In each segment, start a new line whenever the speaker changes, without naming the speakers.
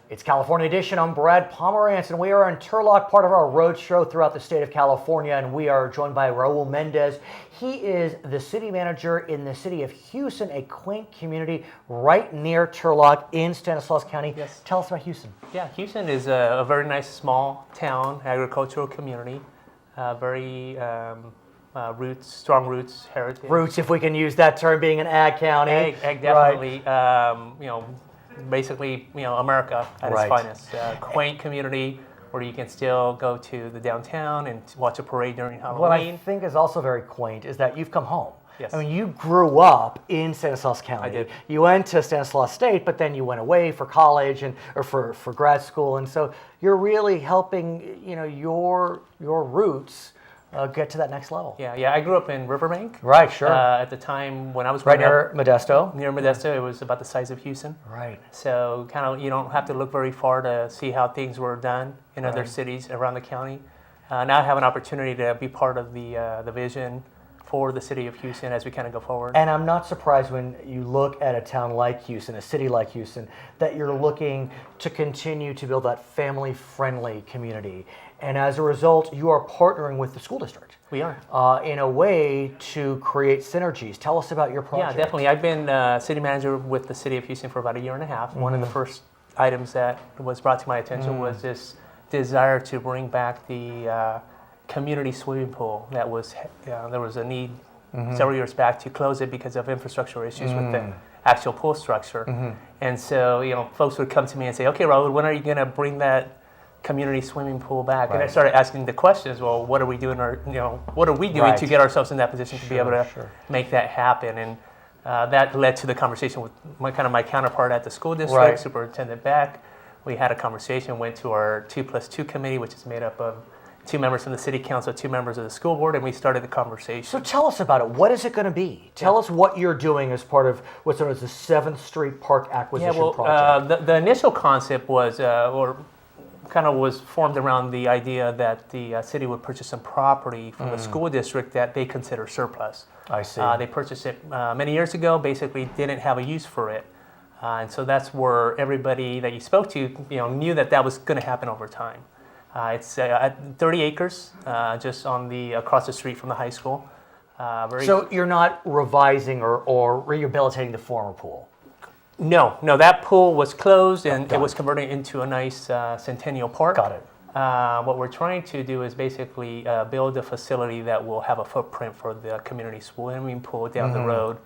It's California Edition. I'm Brad Pomerance, and we are in Turlock, part of our road show throughout the state of California, and we are joined by Raul Mendez. He is the city manager in the city of Hughson, a quaint community right near Turlock in Stanislaus County.
Yes.
Tell us about Hughson.
Yeah, Hughson is a very nice small town, agricultural community, very strong roots, heritage.
Roots, if we can use that term, being an ag county.
Ag definitely, right. Basically, America at its finest. Quaint community where you can still go to the downtown and watch a parade during Halloween.
What I think is also very quaint is that you've come home.
Yes.
I mean, you grew up in Stanislaus County.
I did.
You went to Stanislaus State, but then you went away for college or for grad school, and so you're really helping your roots get to that next level.
Yeah. I grew up in Riverbank.
Right, sure.
At the time when I was
right
growing up,
near Modesto.
Near Modesto, it was about the size of Houston.
Right.
So kind of you don't have to look very far to see how things were done in other cities around the county. Now I have an opportunity to be part of the vision for the city of Hughson as we kind of go forward.
And I'm not surprised when you look at a town like Hughson, a city like Hughson, that you're looking to continue to build that family-friendly community. And as a result, you are partnering with the school district.
We are.
In a way to create synergies. Tell us about your project.
Yeah, definitely. I've been city manager with the city of Houston for about a year and a half. One of the first items that was brought to my attention was this desire to bring back the community swimming pool that was there was a need several years back to close it because of infrastructure issues with the actual pool structure. And so folks would come to me and say, okay, Raul, when are you going to bring that community swimming pool back? And I started asking the questions, well, what are we doing to get ourselves in that position to be able to make that happen? And that led to the conversation with my counterpart at the school district, Superintendent Beck. We had a conversation, went to our 2+2 committee, which is made up of 2 members from the city council, 2 members of the school board, and we started the conversation.
So tell us about it. What is it going to be? Tell us what you're doing as part of what's known as the 7th Street Park Acquisition Project.
The initial concept was, was formed around the idea that the city would purchase some property from the school district that they consider surplus.
I see.
They purchased it many years ago, basically didn't have a use for it. And so that's where everybody that you spoke to knew that was going to happen over time. It's 30 acres just across the street from the high school.
So you're not revising or rehabilitating the former pool?
No, that pool was closed and it was converted into a nice centennial park.
Got it.
What we're trying to do is basically build a facility that will have a footprint for the community swimming pool down the road,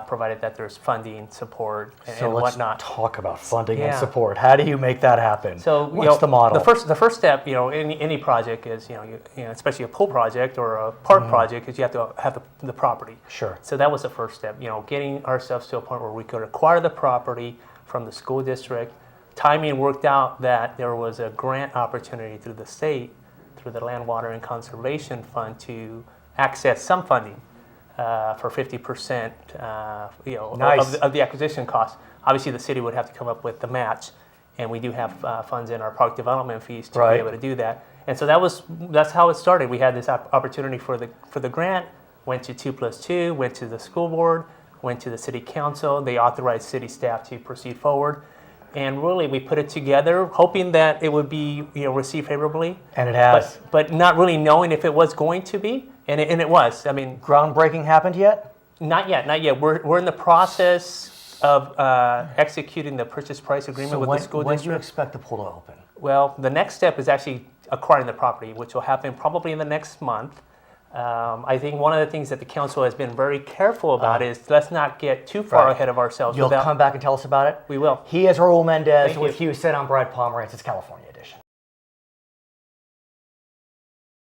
provided that there's funding, support, and whatnot.
So let's talk about funding and support. How do you make that happen?
So
what's the model?
The first step, any project is, especially a pool project or a park project, is you have to have the property.
Sure.
So that was the first step, getting ourselves to a point where we could acquire the property from the school district. Timing worked out that there was a grant opportunity through the state, through the Land, Water, and Conservation Fund, to access some funding for 50% of the acquisition cost. Obviously, the city would have to come up with the match, and we do have funds in our park development fees to be able to do that. And so that's how it started. We had this opportunity for the grant, went to 2+2, went to the school board, went to the city council. They authorized city staff to proceed forward. And really, we put it together, hoping that it would be received favorably.
And it has.
But not really knowing if it was going to be, and it was. I mean,
groundbreaking happened yet?
Not yet. We're in the process of executing the purchase price agreement with the school district.
When do you expect the pool to open?
Well, the next step is actually acquiring the property, which will happen probably in the next month. I think one of the things that the council has been very careful about is let's not get too far ahead of ourselves.
You'll come back and tell us about it?
We will.
He is Raul Mendez with Hughson. I'm Brad Pomerance. It's California.